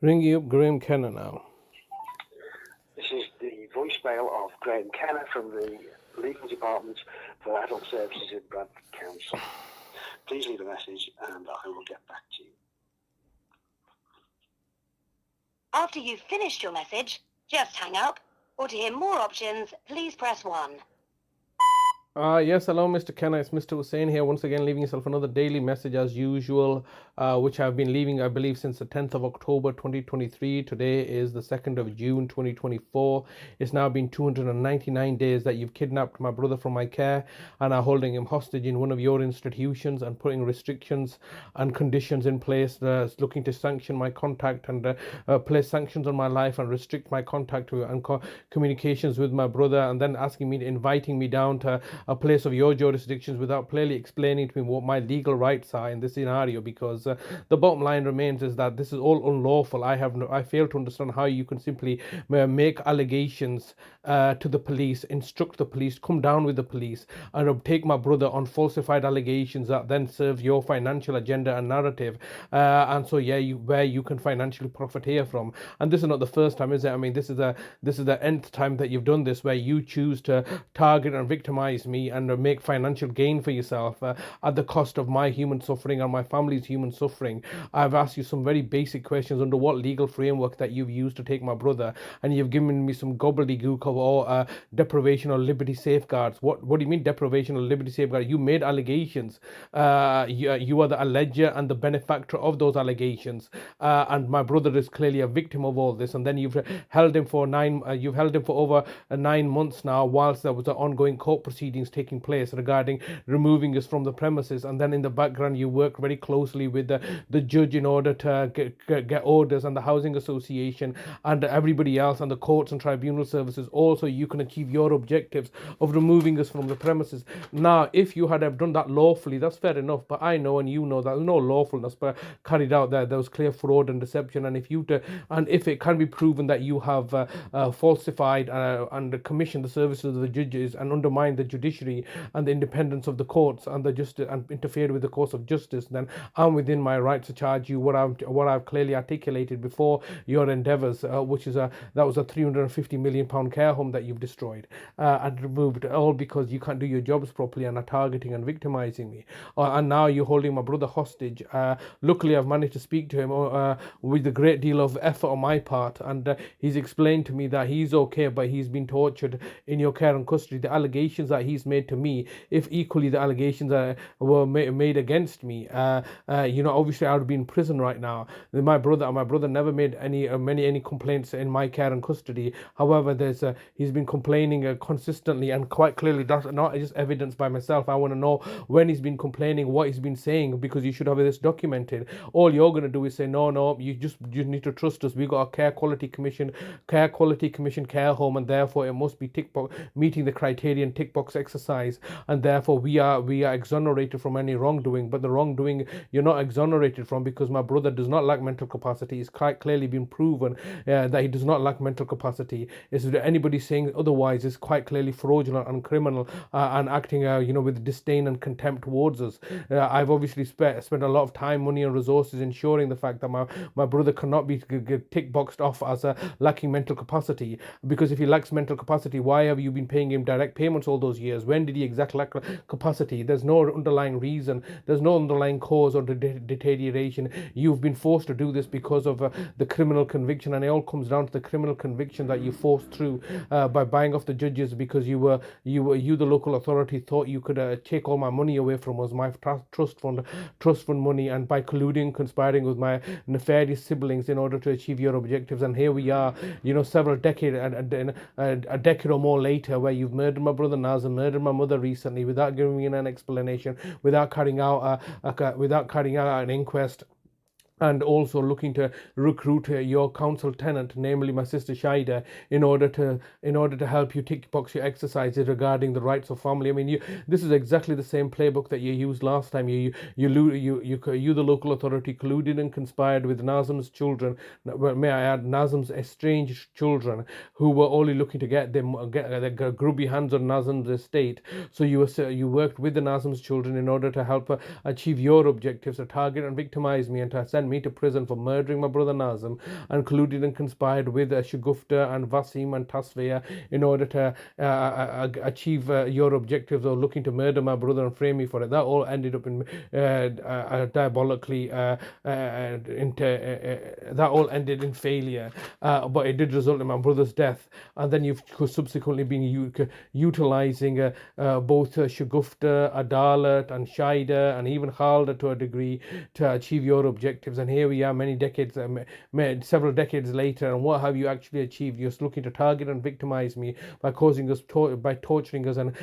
Ringing up Graeme Kenna now. This is the voicemail of Graeme Kenna from the Legal Department for Adult Services in Bradford Council. Please leave a message and I will get back to you. After you've finished your message, just hang up. Or to hear more options, please press 1. Yes, hello, Mr. Kenna. It's Mr. Hussain here, once again, leaving yourself another daily message as usual, which I've been leaving, I believe, since the 10th of October 2023. Today is the 2nd of June 2024. It's now been 299 days that you've kidnapped my brother from my care and are holding him hostage in one of your institutions and putting restrictions and conditions in place that's looking to sanction my contact and place sanctions on my life and restrict my contact and communications with my brother, and then inviting me down to a place of your jurisdictions without clearly explaining to me what my legal rights are in this scenario, because the bottom line remains is that this is all unlawful. I fail to understand how you can simply make allegations to the police, instruct the police, come down with the police and take my brother on falsified allegations that then serve your financial agenda and narrative, and so yeah, where you can financially profit here from. And this is not the first time, is it? I mean, this is the nth time that you've done this, where you choose to target and victimize me and make financial gain for yourself at the cost of my human suffering and my family's human suffering. I've asked you some very basic questions: under what legal framework that you've used to take my brother, and you've given me some gobbledygook of all deprivation or liberty safeguards. What do you mean deprivation or liberty safeguards? You made allegations. You are the alleger and the benefactor of those allegations, and my brother is clearly a victim of all this. And then you've held him for over 9 months now, whilst there was an ongoing court proceedings taking place regarding removing us from the premises. And then in the background, you work very closely with the judge in order to get orders, and the housing association and everybody else, and the courts and tribunal services, also you can achieve your objectives of removing us from the premises. Now, if you had done that lawfully, that's fair enough, but I know and you know that there's no lawfulness but carried out there. There was clear fraud and deception, and if it can be proven that you have falsified and commissioned the services of the judges and undermined the judiciary and the independence of the courts and the justice and interfered with the course of justice, then I'm within my right to charge you what I've clearly articulated before your endeavours, which is that was a £350 million care home that you've destroyed and removed, all because you can't do your jobs properly and are targeting and victimising me. And now you're holding my brother hostage. Luckily, I've managed to speak to him with a great deal of effort on my part, and he's explained to me that he's okay, but he's been tortured in your care and custody. The allegations that he's made to me, if equally the allegations were made against me, obviously I would be in prison right now. My brother never made any complaints in my care and custody. However, he's been complaining consistently and quite clearly. That's not just evidence by myself. I want to know when he's been complaining, what he's been saying, because you should have this documented. All you're going to do is say, no, you need to trust us. We got a care quality commission care home, and therefore it must be meeting the criterion tick box exercise, and therefore we are exonerated from any wrongdoing. But the wrongdoing you're not exonerated from, because my brother does not lack mental capacity. It's quite clearly been proven that he does not lack mental capacity. Is anybody saying otherwise is quite clearly fraudulent and criminal and acting with disdain and contempt towards us. I've obviously spent a lot of time, money and resources ensuring the fact that my brother cannot be tick boxed off as lacking mental capacity, because if he lacks mental capacity, why have you been paying him direct payments all those years? When did he exactly lack capacity? There's no underlying reason, there's no underlying cause or deterioration. You've been forced to do this because of the criminal conviction, and it all comes down to the criminal conviction that you forced through by buying off the judges, because you the local authority thought you could take all my money away from us, my trust fund money, and by colluding, conspiring with my nefarious siblings in order to achieve your objectives. And here we are, several decades, a decade or more later, where you've murdered my brother Nazim, murdered my mother recently, without giving me an explanation, without carrying out an inquest, and also looking to recruit your council tenant, namely my sister Shaida, in order to help you tick box your exercises regarding the rights of family. I mean, this is exactly the same playbook that you used last time. You the local authority colluded and conspired with Nazim's children. May I add, Nazim's estranged children, who were only looking to get their grubby hands on Nazim's estate. So you worked with the Nazim's children in order to help achieve your objectives, to target and victimize me, and to send me to prison for murdering my brother Nazim, and colluded and conspired with Shagufta and Vasim and Tasveya in order to achieve your objectives of looking to murder my brother and frame me for it. That all ended up in diabolically that all ended in failure, but it did result in my brother's death. And then you've subsequently been utilizing both Shagufta, Adalat and Shaida and even Khalda to a degree to achieve your objectives. And here we are several decades later, and what have you actually achieved? You're looking to target and victimize me by causing us by torturing us and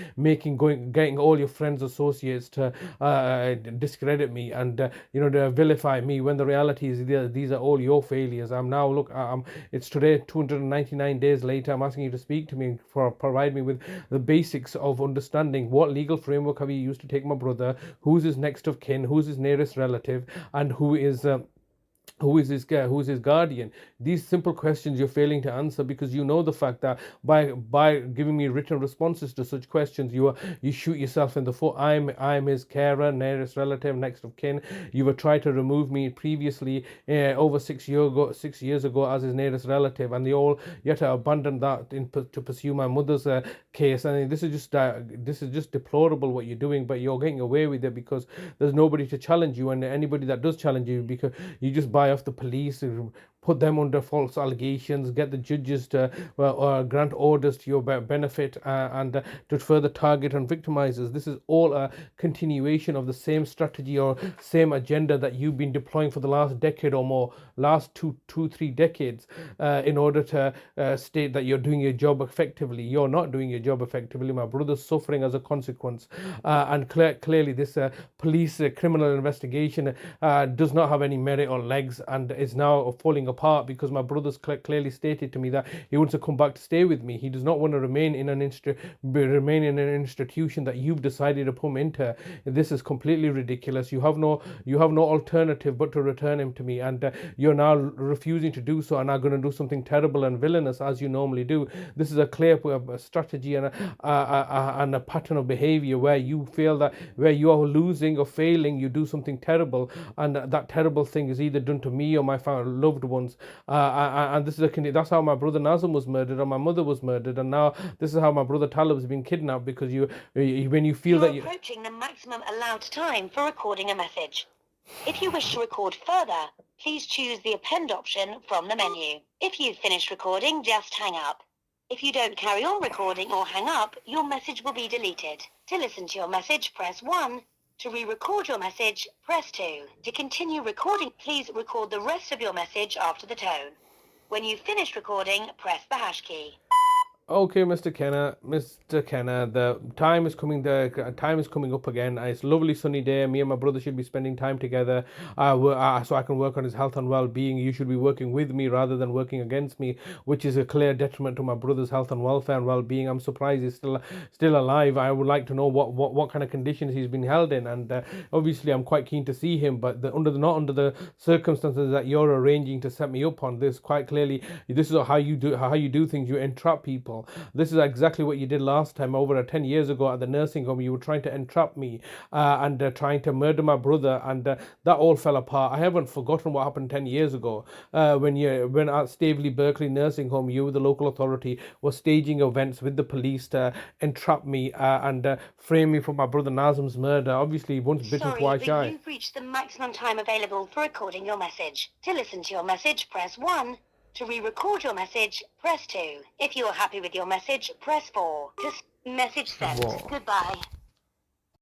getting all your friends, associates to discredit me and to vilify me, when the reality is these are all your failures. It's today 299 days later. I'm asking you to speak to me, provide me with the basics of understanding what legal framework have you used to take my brother, who's his next of kin, who's his nearest relative, and who is his guardian. These simple questions you're failing to answer, because you know the fact that by giving me written responses to such questions, you shoot yourself in the foot. I'm his carer, nearest relative, next of kin. You were tried to remove me previously over 6 years ago as his nearest relative, and you had to abandon that to pursue my mother's case. And this is just deplorable what you're doing, but you're getting away with it because there's nobody to challenge you, and anybody that does challenge you, because you just buy off the police, put them under false allegations, get the judges to grant orders to your benefit, and to further target and victimize us. This is all a continuation of the same strategy or same agenda that you've been deploying for the last decade or more, last 3 decades, in order to state that you're doing your job effectively. You're not doing your job effectively. My brother's suffering as a consequence, and clearly this police criminal investigation does not have any merit or legs, and is now falling apart because my brother's clearly stated to me that he wants to come back to stay with me. He does not want to remain in an institution that you've decided to put him into. This is completely ridiculous. You have no alternative but to return him to me, and you're now refusing to do so and are going to do something terrible and villainous as you normally do. This is a clear strategy and a pattern of behavior where you feel that where you are losing or failing, you do something terrible, and that terrible thing is either done to me or my loved ones. And that's how my brother Nazim was murdered, and my mother was murdered, and now this is how my brother Talib has been kidnapped, because when you feel that you're approaching the maximum allowed time for recording a message. If you wish to record further, please choose the append option from the menu. If you've finished recording, just hang up. If you don't carry on recording or hang up, your message will be deleted. To listen to your message, press 1. To re-record your message, press 2. To continue recording, please record the rest of your message after the tone. When you've finished recording, press the hash key. Okay, Mr. Kenna, the time is coming. The time is coming up again. It's a lovely sunny day. Me and my brother should be spending time together, so I can work on his health and well-being. You should be working with me rather than working against me, which is a clear detriment to my brother's health and welfare and well-being. I'm surprised he's still alive. I would like to know what kind of conditions he's been held in, and obviously I'm quite keen to see him. But not under the circumstances that you're arranging to set me up on. This quite clearly, this is how you do things. You entrap people. This is exactly what you did last time over 10 years ago at the nursing home. You were trying to entrap me and trying to murder my brother, and that all fell apart. I haven't forgotten what happened 10 years ago when at Staveley Berkeley nursing home, you, the local authority, were staging events with the police to entrap me and frame me for my brother Nazim's murder. Obviously, once bitten, twice shy. You've reached the maximum time available for recording your message. To listen to your message, press 1. To re-record your message, press 2. If you are happy with your message, press 4. Message sent. Goodbye.